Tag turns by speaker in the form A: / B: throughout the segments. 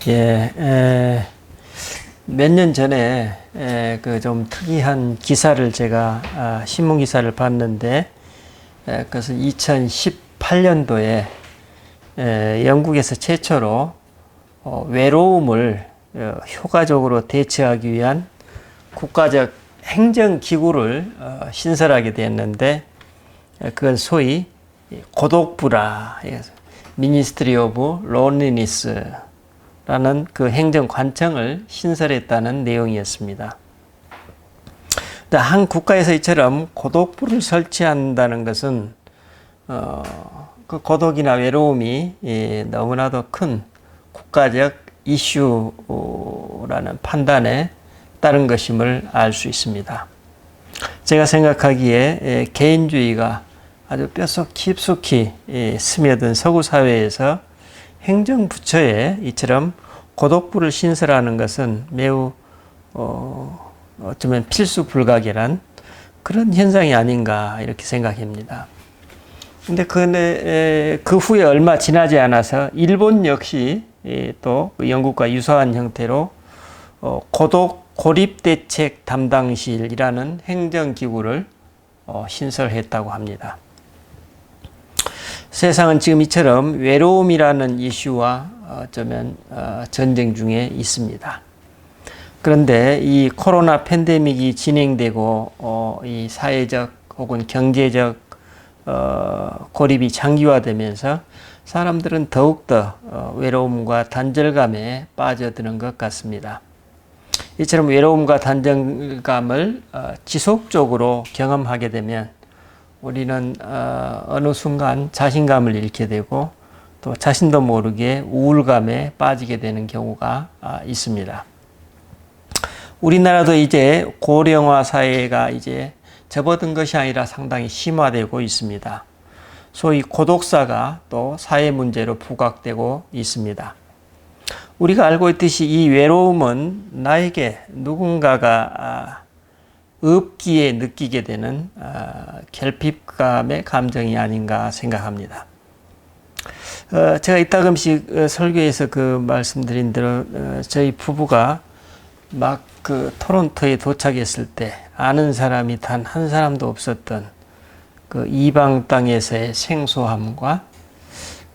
A: 예, 몇 년 전에 그 좀 특이한 기사를 제가 신문 기사를 봤는데, 그것은 2018년도에 영국에서 최초로 외로움을 효과적으로 대처하기 위한 국가적 행정기구를 신설하게 됐는데, 그건 소위 고독부라, Ministry of Loneliness 라는 그 행정관청을 신설했다는 내용이었습니다. 한 국가에서 이처럼 고독부를 설치한다는 것은 그 고독이나 외로움이 너무나도 큰 국가적 이슈라는 판단에 따른 것임을 알 수 있습니다. 제가 생각하기에 개인주의가 아주 뼛속 깊숙이 스며든 서구 사회에서 행정부처에 이처럼 고독부를 신설하는 것은 매우 어쩌면 필수 불가결한 그런 현상이 아닌가 이렇게 생각합니다. 근데 그 후에 얼마 지나지 않아서 일본 역시 또 영국과 유사한 형태로 고독 고립대책 담당실이라는 행정기구를 신설했다고 합니다. 세상은 지금 이처럼 외로움이라는 이슈와 어쩌면 전쟁 중에 있습니다. 그런데 이 코로나 팬데믹이 진행되고 이 사회적 혹은 경제적 고립이 장기화되면서 사람들은 더욱더 외로움과 단절감에 빠져드는 것 같습니다. 이처럼 외로움과 단절감을 지속적으로 경험하게 되면 우리는 어느 순간 자신감을 잃게 되고 또 자신도 모르게 우울감에 빠지게 되는 경우가 있습니다. 우리나라도 이제 고령화 사회가 이제 접어든 것이 아니라 상당히 심화되고 있습니다. 소위 고독사가 또 사회 문제로 부각되고 있습니다. 우리가 알고 있듯이 이 외로움은 나에게 누군가가 없기에 느끼게 되는 결핍감의 감정이 아닌가 생각합니다. 제가 이따금씩 설교에서 그 말씀드린 대로 저희 부부가 막 그 토론토에 도착했을 때 아는 사람이 단 한 사람도 없었던 그 이방 땅에서의 생소함과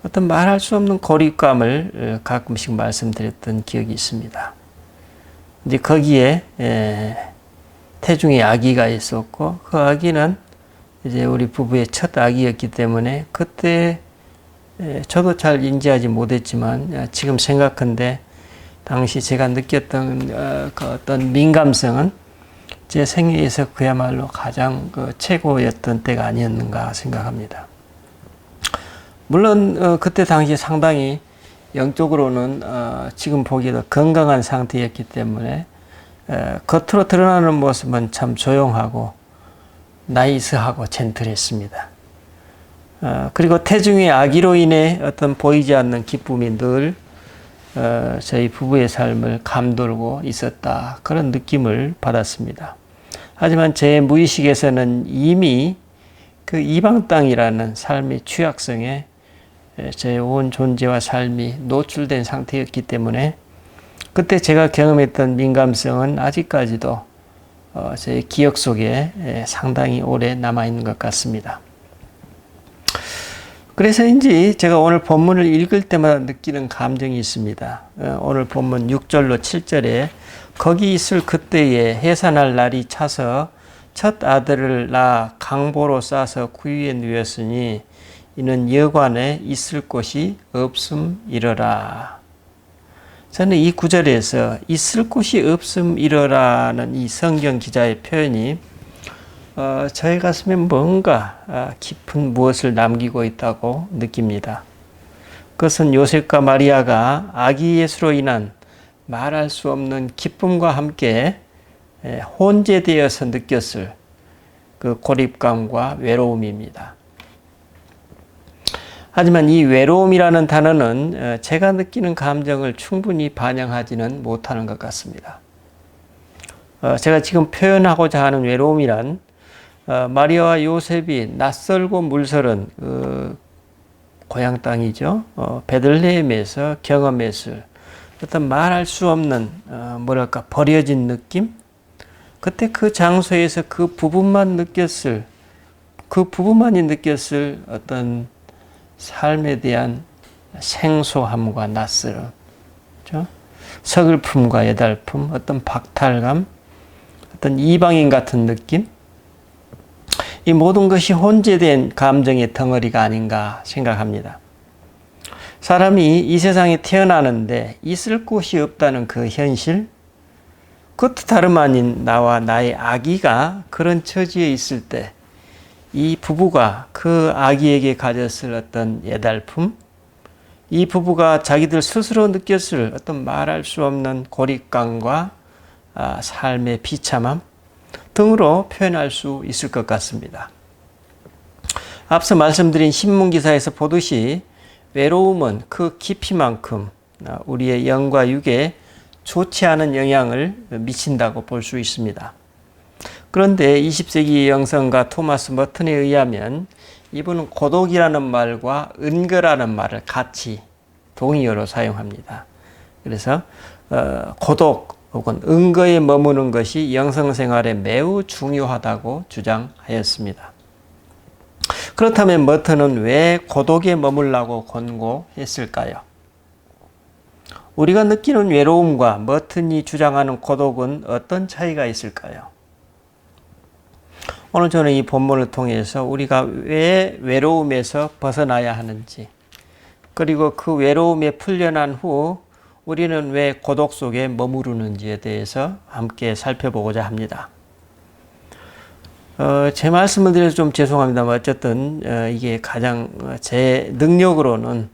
A: 어떤 말할 수 없는 고립감을 가끔씩 말씀드렸던 기억이 있습니다. 이제 거기에 태중의 아기가 있었고 그 아기는 이제 우리 부부의 첫 아기였기 때문에 그때 저도 잘 인지하지 못했지만 지금 생각한데 당시 제가 느꼈던 그 어떤 민감성은 제 생애에서 그야말로 가장 최고였던 때가 아니었는가 생각합니다. 물론 그때 당시 상당히 영적으로는 지금 보기에도 건강한 상태였기 때문에 겉으로 드러나는 모습은 참 조용하고 나이스하고 젠틀했습니다. 그리고 태중의 아기로 인해 어떤 보이지 않는 기쁨이 늘 저희 부부의 삶을 감돌고 있었다. 그런 느낌을 받았습니다. 하지만 제 무의식에서는 이미 그 이방 땅이라는 삶의 취약성에 제 온 존재와 삶이 노출된 상태였기 때문에 그때 제가 경험했던 민감성은 아직까지도 제 기억 속에 상당히 오래 남아있는 것 같습니다. 그래서인지 제가 오늘 본문을 읽을 때마다 느끼는 감정이 있습니다. 오늘 본문 6절로 7절에 거기 있을 그때에 해산할 날이 차서 첫 아들을 낳아 강보로 싸서 구유에 누였으니 이는 여관에 있을 곳이 없음이러라. 저는 이 구절에서 있을 곳이 없음이러라는 이 성경 기자의 표현이 저의 가슴에 뭔가 깊은 무엇을 남기고 있다고 느낍니다. 그것은 요셉과 마리아가 아기 예수로 인한 말할 수 없는 기쁨과 함께 혼재되어서 느꼈을 그 고립감과 외로움입니다. 하지만 이 외로움이라는 단어는 제가 느끼는 감정을 충분히 반영하지는 못하는 것 같습니다. 제가 지금 표현하고자 하는 외로움이란 마리아와 요셉이 낯설고 물설은 고향 땅이죠. 베들레헴에서 경험했을 어떤 말할 수 없는 뭐랄까 버려진 느낌? 그때 그 장소에서 그 부분만이 느꼈을 어떤 삶에 대한 생소함과 낯설음, 그렇죠? 서글픔과 애달픔, 어떤 박탈감, 어떤 이방인 같은 느낌, 이 모든 것이 혼재된 감정의 덩어리가 아닌가 생각합니다. 사람이 이 세상에 태어나는데 있을 곳이 없다는 그 현실, 그것도 다름 아닌 나와 나의 아기가 그런 처지에 있을 때 이 부부가 그 아기에게 가졌을 어떤 애달픔, 이 부부가 자기들 스스로 느꼈을 어떤 말할 수 없는 고립감과 삶의 비참함 등으로 표현할 수 있을 것 같습니다. 앞서 말씀드린 신문기사에서 보듯이 외로움은 그 깊이만큼 우리의 영과 육에 좋지 않은 영향을 미친다고 볼 수 있습니다. 그런데 20세기 영성가 토마스 머튼에 의하면 이분은 고독이라는 말과 은거라는 말을 같이 동의어로 사용합니다. 그래서 고독 혹은 은거에 머무는 것이 영성생활에 매우 중요하다고 주장하였습니다. 그렇다면 머튼은 왜 고독에 머물라고 권고했을까요? 우리가 느끼는 외로움과 머튼이 주장하는 고독은 어떤 차이가 있을까요? 오늘 저는 이 본문을 통해서 우리가 왜 외로움에서 벗어나야 하는지, 그리고 그 외로움에 풀려난 후 우리는 왜 고독 속에 머무르는지에 대해서 함께 살펴보고자 합니다. 제 말씀을 드려서 좀 죄송합니다만 어쨌든 이게 가장 제 능력으로는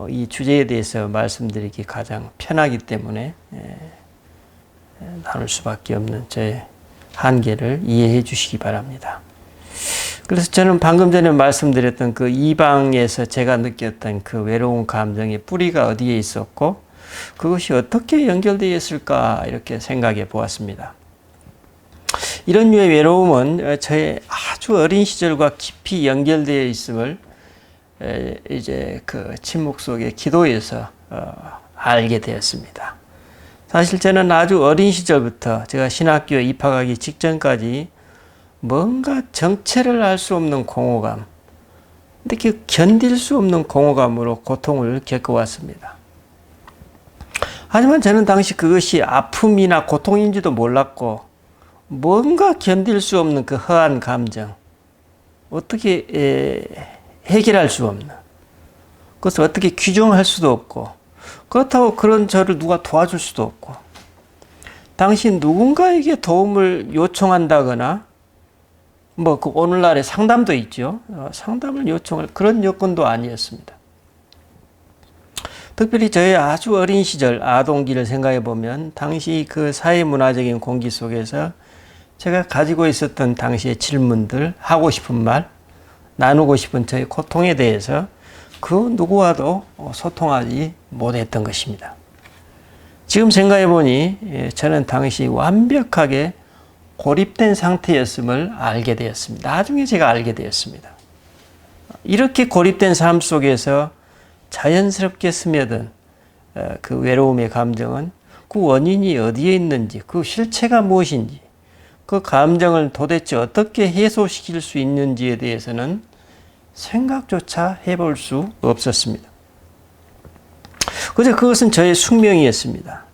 A: 이 주제에 대해서 말씀드리기 가장 편하기 때문에 나눌 수밖에 없는 제 한계를 이해해 주시기 바랍니다. 그래서 저는 방금 전에 말씀드렸던 그 이방에서 제가 느꼈던 그 외로운 감정의 뿌리가 어디에 있었고 그것이 어떻게 연결되어 있을까 이렇게 생각해 보았습니다. 이런 류의 외로움은 저의 아주 어린 시절과 깊이 연결되어 있음을 이제 그 침묵 속의 기도에서 알게 되었습니다. 사실 저는 아주 어린 시절부터 제가 신학교에 입학하기 직전까지 뭔가 정체를 알 수 없는 공허감, 근데 그 견딜 수 없는 공허감으로 고통을 겪어왔습니다. 하지만 저는 당시 그것이 아픔이나 고통인지도 몰랐고 뭔가 견딜 수 없는 그 허한 감정, 어떻게 해결할 수 없는, 그것을 어떻게 규정할 수도 없고 그렇다고 그런 저를 누가 도와줄 수도 없고 당시 누군가에게 도움을 요청한다거나 뭐 그 오늘날의 상담도 있죠. 상담을 요청할 그런 여건도 아니었습니다. 특별히 저의 아주 어린 시절 아동기를 생각해 보면 당시 그 사회문화적인 공기 속에서 제가 가지고 있었던 당시의 질문들, 하고 싶은 말, 나누고 싶은 저의 고통에 대해서 그 누구와도 소통하지 못했던 것입니다. 지금 생각해 보니 저는 당시 완벽하게 고립된 상태였음을 알게 되었습니다. 나중에 제가 알게 되었습니다. 이렇게 고립된 삶 속에서 자연스럽게 스며든 그 외로움의 감정은 그 원인이 어디에 있는지, 그 실체가 무엇인지, 그 감정을 도대체 어떻게 해소시킬 수 있는지에 대해서는 생각조차 해볼 수 없었습니다. 그저 그것은 저의 숙명이었습니다.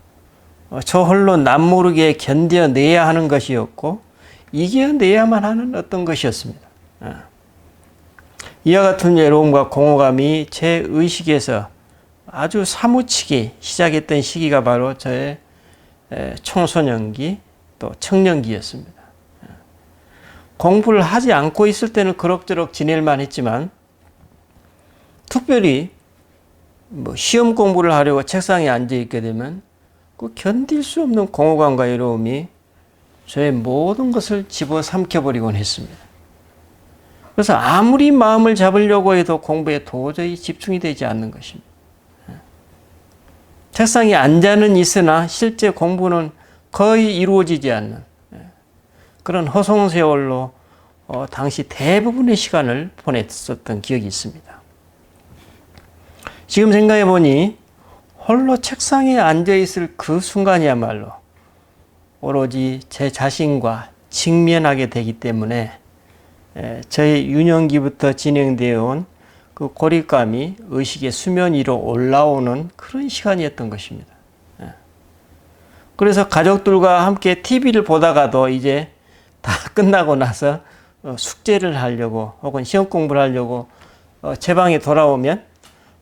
A: 저 홀로 남모르게 견뎌내야 하는 것이었고 이겨내야만 하는 어떤 것이었습니다. 이와 같은 외로움과 공허감이 제 의식에서 아주 사무치게 시작했던 시기가 바로 저의 청소년기 또 청년기였습니다. 공부를 하지 않고 있을 때는 그럭저럭 지낼만 했지만 특별히 뭐 시험 공부를 하려고 책상에 앉아 있게 되면 그 견딜 수 없는 공허감과 외로움이 저의 모든 것을 집어삼켜버리곤 했습니다. 그래서 아무리 마음을 잡으려고 해도 공부에 도저히 집중이 되지 않는 것입니다. 책상에 앉아는 있으나 실제 공부는 거의 이루어지지 않는 그런 허송세월로 당시 대부분의 시간을 보냈었던 기억이 있습니다. 지금 생각해 보니 홀로 책상에 앉아 있을 그 순간이야말로 오로지 제 자신과 직면하게 되기 때문에 저의 유년기부터 진행되어 온 그 고립감이 의식의 수면 위로 올라오는 그런 시간이었던 것입니다. 그래서 가족들과 함께 TV를 보다가도 이제 다 끝나고 나서 숙제를 하려고 혹은 시험 공부를 하려고 제 방에 돌아오면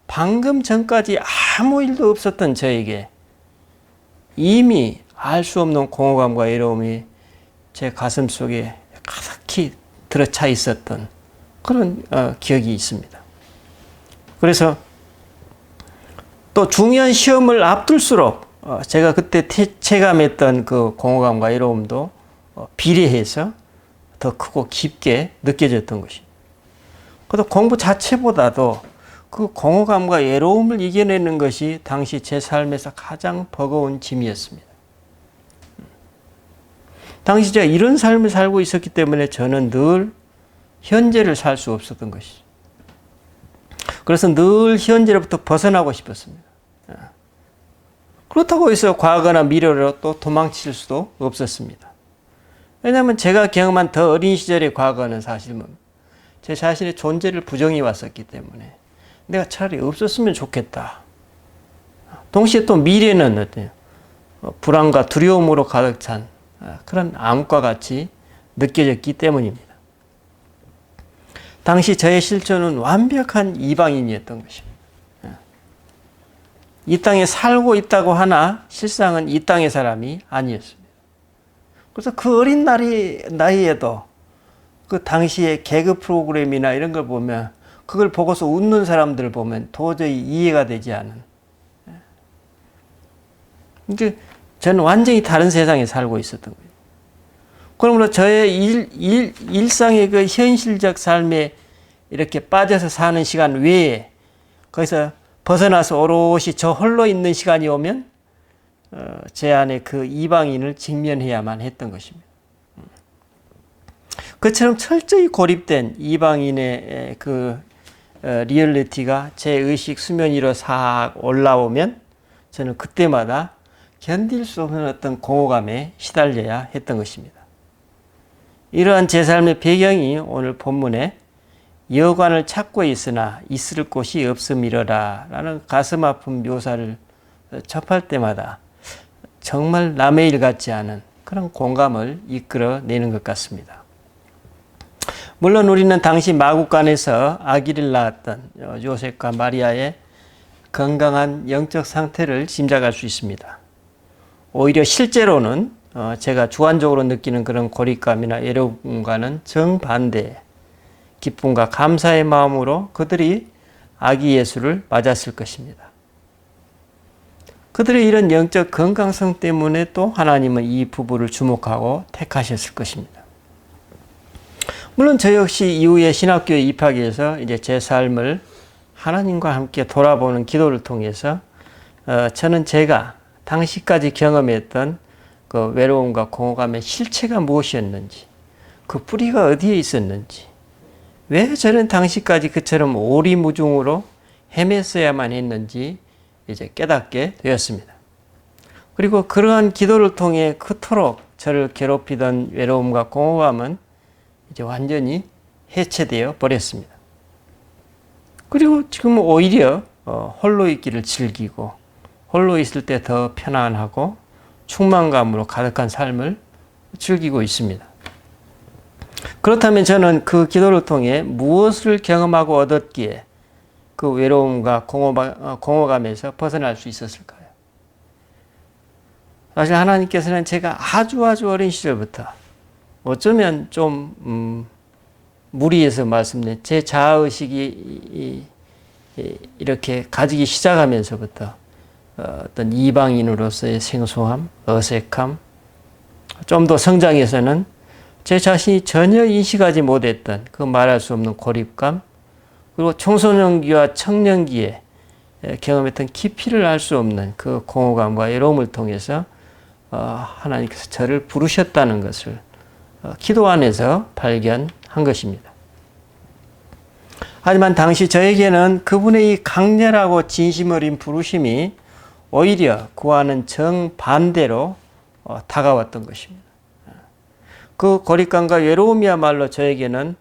A: 방금 전까지 아무 일도 없었던 저에게 이미 알 수 없는 공허감과 외로움이 제 가슴 속에 가득히 들어차 있었던 그런 기억이 있습니다. 그래서 또 중요한 시험을 앞둘수록 제가 그때 체감했던 그 공허감과 외로움도 비례해서 더 크고 깊게 느껴졌던 것입니다. 그래서 공부 자체보다도 그 공허감과 외로움을 이겨내는 것이 당시 제 삶에서 가장 버거운 짐이었습니다. 당시 제가 이런 삶을 살고 있었기 때문에 저는 늘 현재를 살 수 없었던 것이죠. 그래서 늘 현재로부터 벗어나고 싶었습니다. 그렇다고 해서 과거나 미래로 또 도망칠 수도 없었습니다. 왜냐하면 제가 경험한 더 어린 시절의 과거는 사실 제 자신의 존재를 부정해 왔었기 때문에 내가 차라리 없었으면 좋겠다. 동시에 또 미래는 어때요? 불안과 두려움으로 가득 찬 그런 암과 같이 느껴졌기 때문입니다. 당시 저의 실존은 완벽한 이방인이었던 것입니다. 이 땅에 살고 있다고 하나 실상은 이 땅의 사람이 아니었습니다. 그래서 그 어린 나이에도 그 당시의 개그 프로그램이나 이런 걸 보면 그걸 보고서 웃는 사람들을 보면 도저히 이해가 되지 않은. 이제 저는 완전히 다른 세상에 살고 있었던 거예요. 그러므로 저의 일상의 그 현실적 삶에 이렇게 빠져서 사는 시간 외에 거기서 벗어나서 오롯이 저 홀로 있는 시간이 오면 제 안에 그 이방인을 직면해야만 했던 것입니다. 그처럼 철저히 고립된 이방인의 그 리얼리티가 제 의식 수면 위로 싹 올라오면 저는 그때마다 견딜 수 없는 어떤 공허감에 시달려야 했던 것입니다. 이러한 제 삶의 배경이 오늘 본문에 여관을 찾고 있으나 있을 곳이 없음이러라 라는 가슴 아픈 묘사를 접할 때마다 정말 남의 일 같지 않은 그런 공감을 이끌어내는 것 같습니다. 물론 우리는 당시 마국간에서 아기를 낳았던 요셉과 마리아의 건강한 영적 상태를 짐작할 수 있습니다. 오히려 실제로는 제가 주관적으로 느끼는 그런 고립감이나 외로움과는 정반대 기쁨과 감사의 마음으로 그들이 아기 예수를 맞았을 것입니다. 그들의 이런 영적 건강성 때문에 또 하나님은 이 부부를 주목하고 택하셨을 것입니다. 물론 저 역시 이후에 신학교에 입학해서 이제 제 삶을 하나님과 함께 돌아보는 기도를 통해서 저는 제가 당시까지 경험했던 그 외로움과 공허감의 실체가 무엇이었는지, 그 뿌리가 어디에 있었는지, 왜 저는 당시까지 그처럼 오리무중으로 헤맸어야만 했는지 이제 깨닫게 되었습니다. 그리고 그러한 기도를 통해 그토록 저를 괴롭히던 외로움과 공허감은 이제 완전히 해체되어 버렸습니다. 그리고 지금 오히려 홀로 있기를 즐기고 홀로 있을 때 더 편안하고 충만감으로 가득한 삶을 즐기고 있습니다. 그렇다면 저는 그 기도를 통해 무엇을 경험하고 얻었기에 그 외로움과 공허감에서 벗어날 수 있었을까요? 사실 하나님께서는 제가 아주 어린 시절부터 어쩌면 좀 무리해서 말씀드린 제 자아의식이 이렇게 가지기 시작하면서부터 어떤 이방인으로서의 생소함, 어색함, 좀 더 성장해서는 제 자신이 전혀 인식하지 못했던 그 말할 수 없는 고립감, 그리고 청소년기와 청년기에 경험했던 깊이를 알 수 없는 그 공허감과 외로움을 통해서 하나님께서 저를 부르셨다는 것을 기도 안에서 발견한 것입니다. 하지만 당시 저에게는 그분의 이 강렬하고 진심 어린 부르심이 오히려 그와는 정반대로 다가왔던 것입니다. 그 고립감과 외로움이야말로 저에게는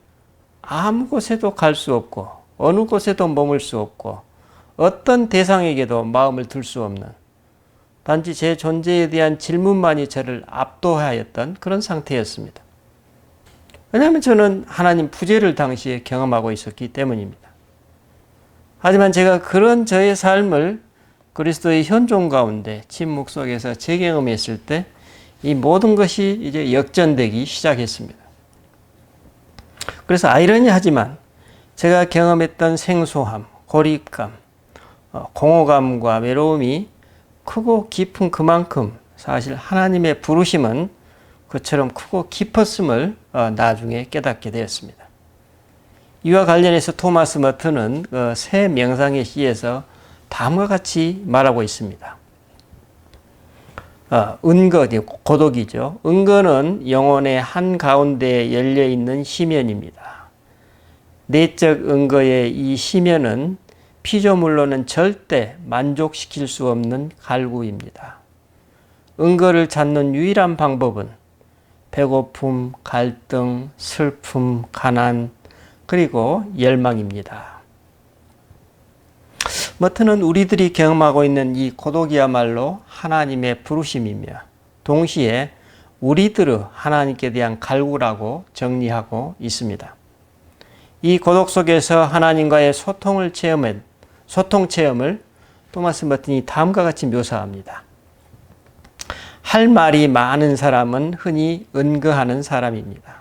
A: 아무 곳에도 갈 수 없고 어느 곳에도 머물 수 없고 어떤 대상에게도 마음을 둘 수 없는, 단지 제 존재에 대한 질문만이 저를 압도하였던 그런 상태였습니다. 왜냐하면 저는 하나님 부재를 당시에 경험하고 있었기 때문입니다. 하지만 제가 그런 저의 삶을 그리스도의 현존 가운데 침묵 속에서 재경험했을 때 이 모든 것이 이제 역전되기 시작했습니다. 그래서 아이러니하지만 제가 경험했던 생소함, 고립감, 공허감과 외로움이 크고 깊은 그만큼 사실 하나님의 부르심은 그처럼 크고 깊었음을 나중에 깨닫게 되었습니다. 이와 관련해서 토마스 머튼은 새 명상의 시에서 다음과 같이 말하고 있습니다. 은거, 고독이죠. 은거는 영혼의 한가운데에 열려있는 시면입니다. 내적 은거의 이 시면은 피조물로는 절대 만족시킬 수 없는 갈구입니다. 은거를 찾는 유일한 방법은 배고픔, 갈등, 슬픔, 가난, 그리고 열망입니다. 머튼은 우리들이 경험하고 있는 이 고독이야말로 하나님의 부르심이며 동시에 우리들의 하나님께 대한 갈구라고 정리하고 있습니다. 이 고독 속에서 하나님과의 소통 체험을 토마스 머튼이 다음과 같이 묘사합니다. 할 말이 많은 사람은 흔히 은거하는 사람입니다.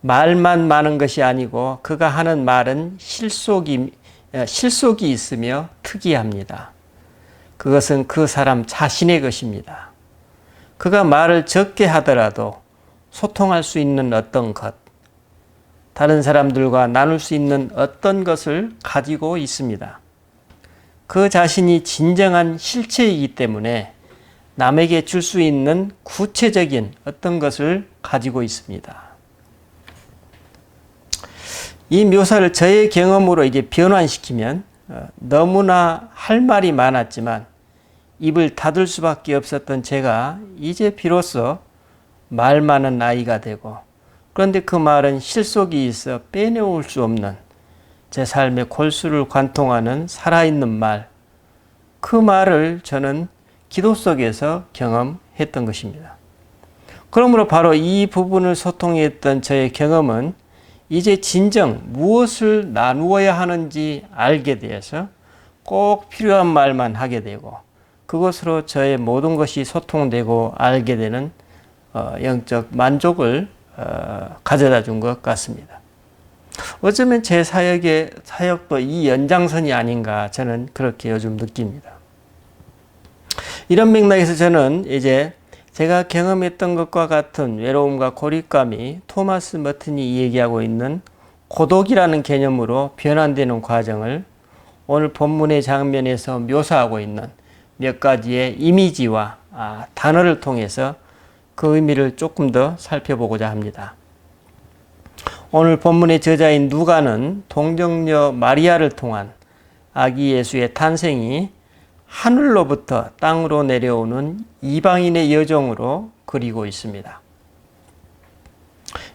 A: 말만 많은 것이 아니고 그가 하는 말은 실속이 있으며 특이합니다. 그것은 그 사람 자신의 것입니다. 그가 말을 적게 하더라도 소통할 수 있는 어떤 것, 다른 사람들과 나눌 수 있는 어떤 것을 가지고 있습니다. 그 자신이 진정한 실체이기 때문에 남에게 줄 수 있는 구체적인 어떤 것을 가지고 있습니다. 이 묘사를 저의 경험으로 이제 변환시키면 너무나 할 말이 많았지만 입을 닫을 수밖에 없었던 제가 이제 비로소 말 많은 아이가 되고, 그런데 그 말은 실속이 있어 빼내올 수 없는 제 삶의 골수를 관통하는 살아있는 말, 그 말을 저는 기도 속에서 경험했던 것입니다. 그러므로 바로 이 부분을 소통했던 저의 경험은 이제 진정 무엇을 나누어야 하는지 알게 되어서 꼭 필요한 말만 하게 되고 그것으로 저의 모든 것이 소통되고 알게 되는 영적 만족을 가져다 준 것 같습니다. 어쩌면 제 사역도 이 연장선이 아닌가 저는 그렇게 요즘 느낍니다. 이런 맥락에서 저는 이제 제가 경험했던 것과 같은 외로움과 고립감이 토마스 머튼이 얘기하고 있는 고독이라는 개념으로 변환되는 과정을 오늘 본문의 장면에서 묘사하고 있는 몇 가지의 이미지와 단어를 통해서 그 의미를 조금 더 살펴보고자 합니다. 오늘 본문의 저자인 누가는 동정녀 마리아를 통한 아기 예수의 탄생이 하늘로부터 땅으로 내려오는 이방인의 여정으로 그리고 있습니다.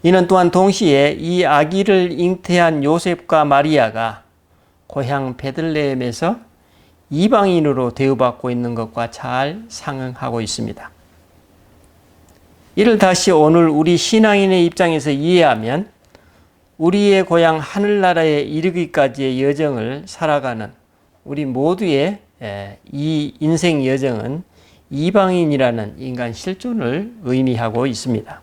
A: 이는 또한 동시에 이 아기를 잉태한 요셉과 마리아가 고향 베들레헴에서 이방인으로 대우받고 있는 것과 잘 상응하고 있습니다. 이를 다시 오늘 우리 신앙인의 입장에서 이해하면 우리의 고향 하늘나라에 이르기까지의 여정을 살아가는 우리 모두의 이 인생 여정은 이방인이라는 인간 실존을 의미하고 있습니다.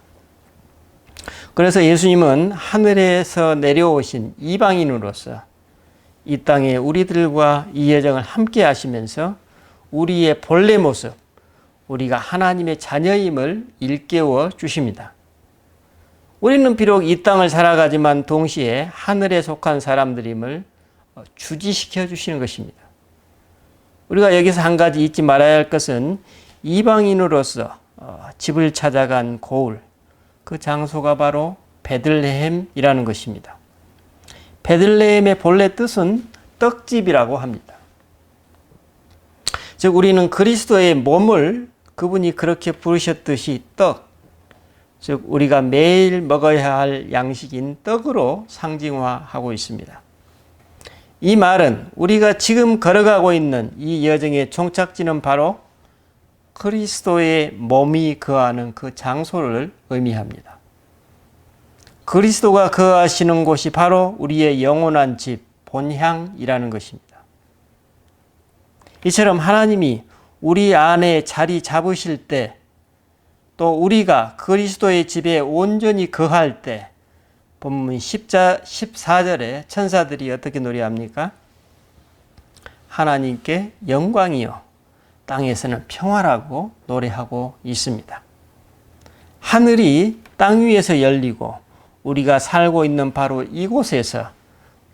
A: 그래서 예수님은 하늘에서 내려오신 이방인으로서 이 땅에 우리들과 이 여정을 함께 하시면서 우리의 본래 모습, 우리가 하나님의 자녀임을 일깨워 주십니다. 우리는 비록 이 땅을 살아가지만 동시에 하늘에 속한 사람들임을 주지시켜 주시는 것입니다. 우리가 여기서 한 가지 잊지 말아야 할 것은 이방인으로서 집을 찾아간 고을, 그 장소가 바로 베들레헴이라는 것입니다. 베들레헴의 본래 뜻은 떡집이라고 합니다. 즉 우리는 그리스도의 몸을 그분이 그렇게 부르셨듯이 떡, 즉 우리가 매일 먹어야 할 양식인 떡으로 상징화하고 있습니다. 이 말은 우리가 지금 걸어가고 있는 이 여정의 종착지는 바로 그리스도의 몸이 거하는 그 장소를 의미합니다. 그리스도가 거하시는 곳이 바로 우리의 영원한 집, 본향이라는 것입니다. 이처럼 하나님이 우리 안에 자리 잡으실 때, 또 우리가 그리스도의 집에 온전히 거할 때, 본문 14절에 천사들이 어떻게 노래합니까? 하나님께 영광이요 땅에서는 평화라고 노래하고 있습니다. 하늘이 땅 위에서 열리고 우리가 살고 있는 바로 이곳에서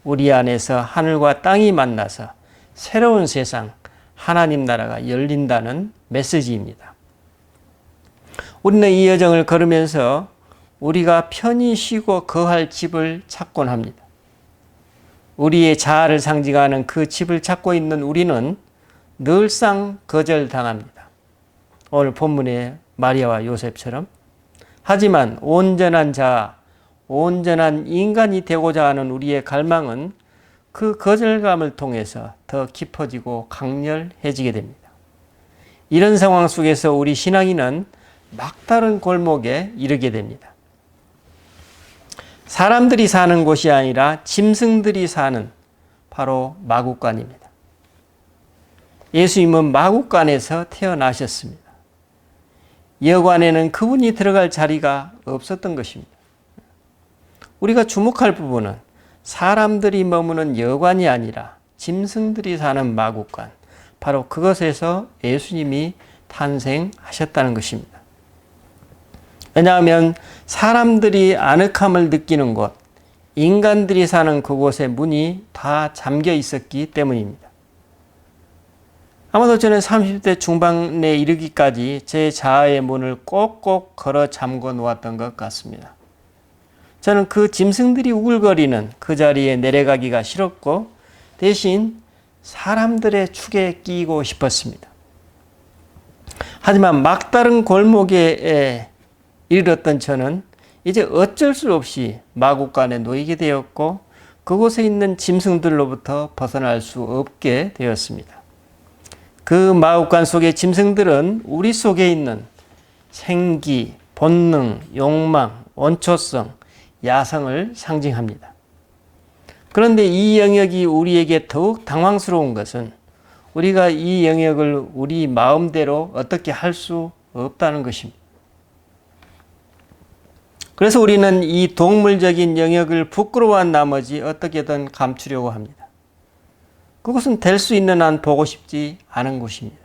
A: 우리 안에서 하늘과 땅이 만나서 새로운 세상, 하나님 나라가 열린다는 메시지입니다. 우리는 이 여정을 걸으면서 우리가 편히 쉬고 거할 집을 찾곤 합니다. 우리의 자아를 상징하는 그 집을 찾고 있는 우리는 늘상 거절당합니다. 오늘 본문의 마리아와 요셉처럼. 하지만 온전한 자아, 온전한 인간이 되고자 하는 우리의 갈망은 그 거절감을 통해서 더 깊어지고 강렬해지게 됩니다. 이런 상황 속에서 우리 신앙인은 막다른 골목에 이르게 됩니다. 사람들이 사는 곳이 아니라 짐승들이 사는 바로 마구간입니다. 예수님은 마구간에서 태어나셨습니다. 여관에는 그분이 들어갈 자리가 없었던 것입니다. 우리가 주목할 부분은 사람들이 머무는 여관이 아니라 짐승들이 사는 마구간, 바로 그것에서 예수님이 탄생하셨다는 것입니다. 왜냐하면 사람들이 아늑함을 느끼는 곳, 인간들이 사는 그곳의 문이 다 잠겨 있었기 때문입니다. 아마도 저는 30대 중반에 이르기까지 제 자아의 문을 꼭꼭 걸어 잠궈 놓았던 것 같습니다. 저는 그 짐승들이 우글거리는 그 자리에 내려가기가 싫었고 대신 사람들의 축에 끼이고 싶었습니다. 하지만 막다른 골목에 이르렀던 저는 이제 어쩔 수 없이 마구간에 놓이게 되었고 그곳에 있는 짐승들로부터 벗어날 수 없게 되었습니다. 그 마구간 속의 짐승들은 우리 속에 있는 생기, 본능, 욕망, 원초성, 야성을 상징합니다. 그런데 이 영역이 우리에게 더욱 당황스러운 것은 우리가 이 영역을 우리 마음대로 어떻게 할 수 없다는 것입니다. 그래서 우리는 이 동물적인 영역을 부끄러워한 나머지 어떻게든 감추려고 합니다. 그것은 될 수 있는 한 보고 싶지 않은 곳입니다.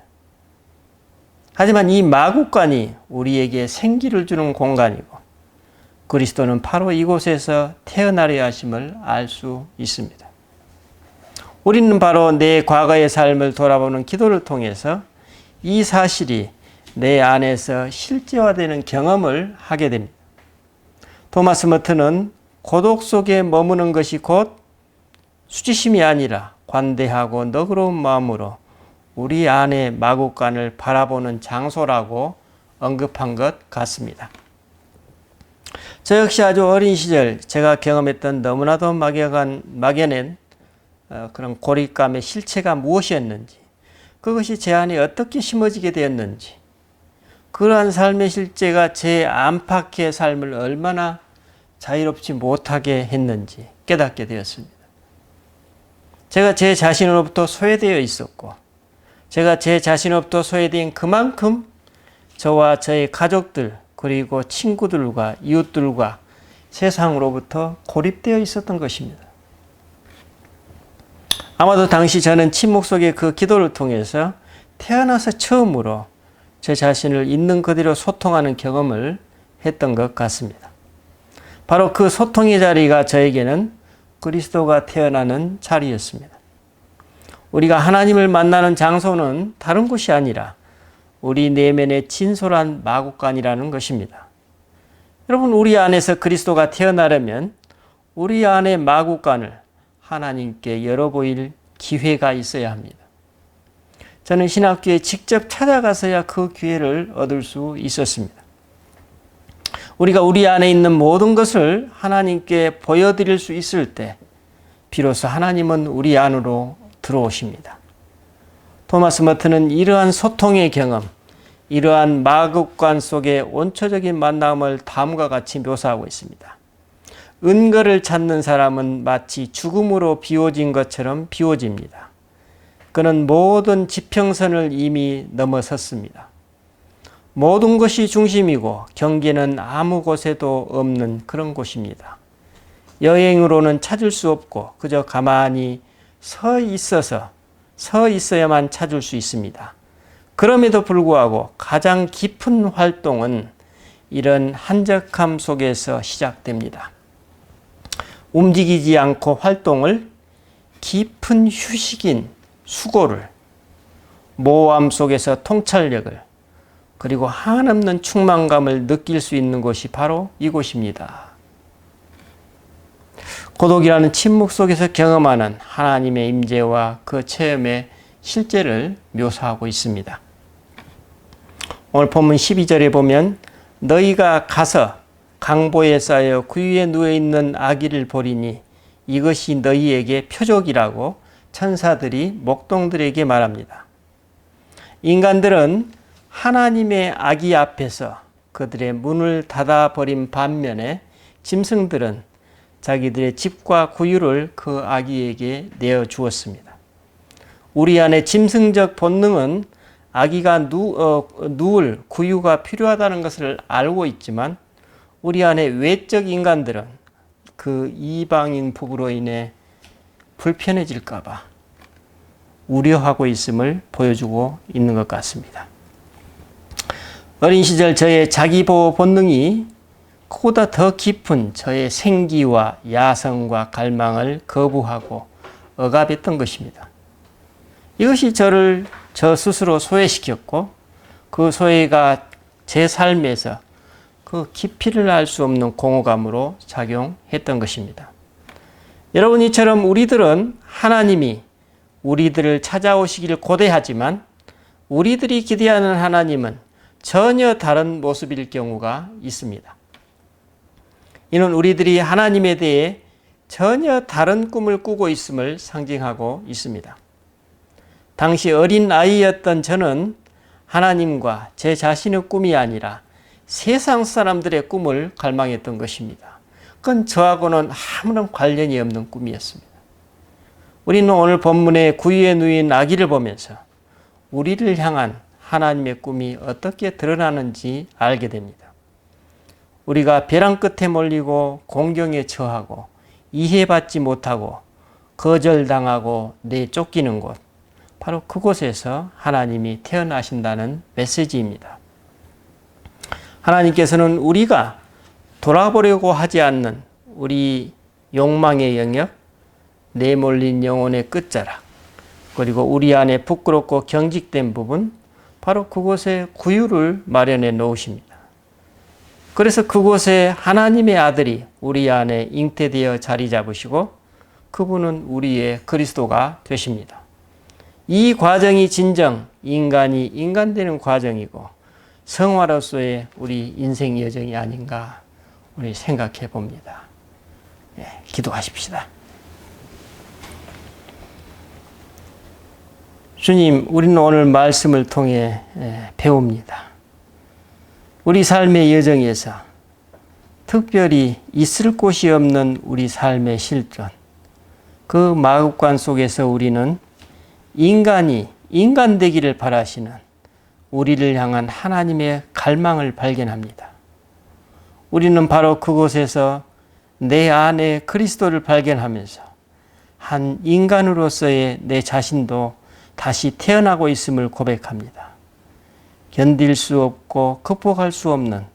A: 하지만 이 마구간이 우리에게 생기를 주는 공간이고 그리스도는 바로 이곳에서 태어나려 하심을 알 수 있습니다. 우리는 바로 내 과거의 삶을 돌아보는 기도를 통해서 이 사실이 내 안에서 실제화되는 경험을 하게 됩니다. 토마스 머튼은 고독 속에 머무는 것이 곧 수치심이 아니라 관대하고 너그러운 마음으로 우리 안의 마구간을 바라보는 장소라고 언급한 것 같습니다. 저 역시 아주 어린 시절 제가 경험했던 너무나도 막연한 그런 고립감의 실체가 무엇이었는지, 그것이 제 안에 어떻게 심어지게 되었는지, 그러한 삶의 실제가 제 안팎의 삶을 얼마나 자유롭지 못하게 했는지 깨닫게 되었습니다. 제가 제 자신으로부터 소외되어 있었고, 제가 제 자신으로부터 소외된 그만큼 저와 저의 가족들, 그리고 친구들과 이웃들과 세상으로부터 고립되어 있었던 것입니다. 아마도 당시 저는 침묵 속의 그 기도를 통해서 태어나서 처음으로 제 자신을 있는 그대로 소통하는 경험을 했던 것 같습니다. 바로 그 소통의 자리가 저에게는 그리스도가 태어나는 자리였습니다. 우리가 하나님을 만나는 장소는 다른 곳이 아니라 우리 내면의 진솔한 마구간이라는 것입니다. 여러분, 우리 안에서 그리스도가 태어나려면 우리 안의 마구간을 하나님께 열어보일 기회가 있어야 합니다. 저는 신학교에 직접 찾아가서야 그 기회를 얻을 수 있었습니다. 우리가 우리 안에 있는 모든 것을 하나님께 보여드릴 수 있을 때 비로소 하나님은 우리 안으로 들어오십니다. 토마스 머튼은 이러한 소통의 경험, 이러한 마급관 속의 원초적인 만남을 다음과 같이 묘사하고 있습니다. 은거를 찾는 사람은 마치 죽음으로 비워진 것처럼 비워집니다. 그는 모든 지평선을 이미 넘어섰습니다. 모든 것이 중심이고 경계는 아무 곳에도 없는 그런 곳입니다. 여행으로는 찾을 수 없고 그저 가만히 서 있어야만 찾을 수 있습니다. 그럼에도 불구하고 가장 깊은 활동은 이런 한적함 속에서 시작됩니다. 움직이지 않고 활동을 깊은 휴식인 수고를, 모호함 속에서 통찰력을, 그리고 한없는 충만감을 느낄 수 있는 곳이 바로 이곳입니다. 고독이라는 침묵 속에서 경험하는 하나님의 임재와 그 체험의 실제를 묘사하고 있습니다. 오늘 본문 12절에 보면 너희가 가서 강보에 쌓여 구유에 누워있는 아기를 보리니 이것이 너희에게 표적이라고 천사들이 목동들에게 말합니다. 인간들은 하나님의 아기 앞에서 그들의 문을 닫아버린 반면에 짐승들은 자기들의 집과 구유를 그 아기에게 내어주었습니다. 우리 안에 짐승적 본능은 아기가 누울 구유가 필요하다는 것을 알고 있지만 우리 안에 외적 인간들은 그 이방인 부부로 인해 불편해질까 봐 우려하고 있음을 보여주고 있는 것 같습니다. 어린 시절 저의 자기보호 본능이 그보다 더 깊은 저의 생기와 야성과 갈망을 거부하고 억압했던 것입니다. 이것이 저 스스로 소외시켰고 그 소외가 제 삶에서 그 깊이를 알 수 없는 공허감으로 작용했던 것입니다. 여러분, 이처럼 우리들은 하나님이 우리들을 찾아오시기를 고대하지만 우리들이 기대하는 하나님은 전혀 다른 모습일 경우가 있습니다. 이는 우리들이 하나님에 대해 전혀 다른 꿈을 꾸고 있음을 상징하고 있습니다. 당시 어린 아이였던 저는 하나님과 제 자신의 꿈이 아니라 세상 사람들의 꿈을 갈망했던 것입니다. 그건 저하고는 아무런 관련이 없는 꿈이었습니다. 우리는 오늘 본문의 구유에 누인 아기를 보면서 우리를 향한 하나님의 꿈이 어떻게 드러나는지 알게 됩니다. 우리가 벼랑 끝에 몰리고 공경에 처하고 이해받지 못하고 거절당하고 내쫓기는 곳, 바로 그곳에서 하나님이 태어나신다는 메시지입니다. 하나님께서는 우리가 돌아보려고 하지 않는 우리 욕망의 영역, 내몰린 영혼의 끝자락, 그리고 우리 안에 부끄럽고 경직된 부분, 바로 그곳에 구유를 마련해 놓으십니다. 그래서 그곳에 하나님의 아들이 우리 안에 잉태되어 자리 잡으시고 그분은 우리의 그리스도가 되십니다. 이 과정이 진정 인간이 인간되는 과정이고 성화로서의 우리 인생 여정이 아닌가 우리 생각해 봅니다. 기도하십시다. 주님, 우리는 오늘 말씀을 통해 배웁니다. 우리 삶의 여정에서 특별히 있을 곳이 없는 우리 삶의 실존, 그 마급관 속에서 우리는 인간이 인간 되기를 바라시는 우리를 향한 하나님의 갈망을 발견합니다. 우리는 바로 그곳에서 내 안에 그리스도를 발견하면서 한 인간으로서의 내 자신도 다시 태어나고 있음을 고백합니다. 견딜 수 없고 극복할 수 없는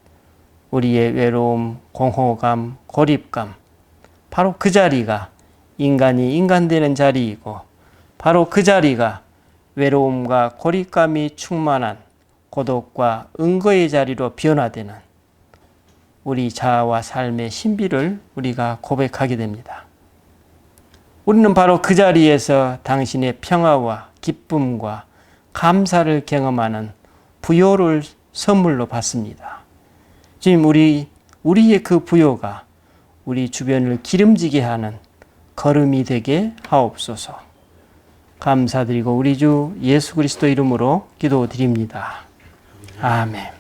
A: 우리의 외로움, 공허감, 고립감, 바로 그 자리가 인간이 인간되는 자리이고 바로 그 자리가 외로움과 고립감이 충만한 고독과 은거의 자리로 변화되는 우리 자아와 삶의 신비를 우리가 고백하게 됩니다. 우리는 바로 그 자리에서 당신의 평화와 기쁨과 감사를 경험하는 부요를 선물로 받습니다. 주님, 우리의 그 부요가 우리 주변을 기름지게 하는 걸음이 되게 하옵소서. 감사드리고 우리 주 예수 그리스도 이름으로 기도드립니다. 아멘.